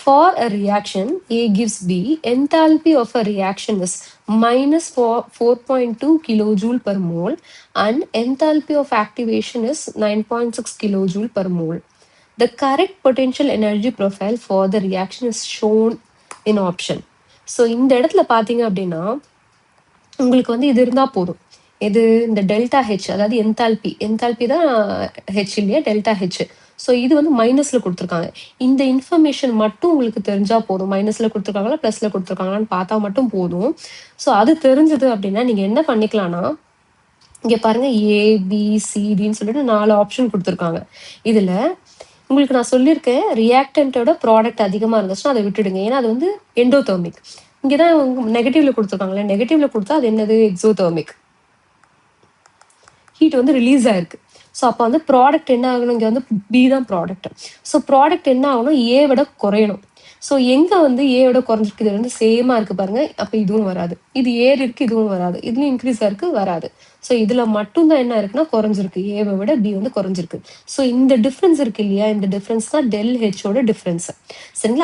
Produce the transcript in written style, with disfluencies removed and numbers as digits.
For a reaction A gives B, enthalpy of a reaction is minus 4.2 kilojoule per mole and enthalpy of activation is 9.6 kilojoule per mole. The correct potential energy profile for the reaction is shown in option. So இந்த இடத்துல பார்த்தீங்க அப்படின்னா உங்களுக்கு வந்து இது இருந்தால் போதும். இது இந்த டெல்டா ஹெச், அதாவது என்தால்பி தான் ஹெச் இல்லையா, டெல்டா ஹெச். ஸோ இது வந்து மைனஸில் கொடுத்துருக்காங்க. இந்த இன்ஃபர்மேஷன் மட்டும் உங்களுக்கு தெரிஞ்சால் போதும். மைனஸில் கொடுத்துருக்காங்களா ப்ளஸில் கொடுத்துருக்காங்களான்னு பார்த்தா மட்டும் போதும். ஸோ அது தெரிஞ்சது அப்படின்னா நீங்கள் என்ன பண்ணிக்கலாம்னா, இங்கே பாருங்கள் ஏபிசிடின்னு சொல்லிட்டு 4 ஆப்ஷன் கொடுத்துருக்காங்க. இதில் உங்களுக்கு நான் சொல்லியிருக்கேன், ரியாக்டன்ட்டோட ப்ராடக்ட் அதிகமாக இருந்துச்சுன்னா அதை விட்டுடுங்க. ஏன்னா அது வந்து எண்டோதெர்மிக். இங்கே தான் நெகட்டிவ்ல கொடுத்துருக்காங்களே, நெகட்டிவ்ல கொடுத்தா அது என்னது, எக்ஸோதெர்மிக். ஹீட் வந்து ரிலீஸ் ஆயிருக்கு. ஸோ அப்போ வந்து ப்ராடக்ட் என்ன ஆகணும், இங்கே வந்து பி தான் ப்ராடக்ட். ஸோ ப்ராடக்ட் என்ன ஆகணும், ஏ விட குறையணும். ஸோ எங்கே வந்து ஏவோட குறைஞ்சிருக்கு, இது வந்து சேமாக இருக்குது பாருங்க, அப்போ இதுவும் வராது. இது ஏறி இருக்கு, இதுவும் வராது. இதுலையும் இன்க்ரீஸ் ஆயிருக்கு, வராது. ஸோ இதில் மட்டும்தான் என்ன இருக்குன்னா குறைஞ்சிருக்கு, ஏவை விட பி வந்து குறைஞ்சிருக்கு. ஸோ இந்த டிஃப்ரென்ஸ் இருக்கு இல்லையா, இந்த டிஃப்ரென்ஸ் தான் டெல் ஹெச்சோட டிஃப்ரென்ஸ். சரிங்களா.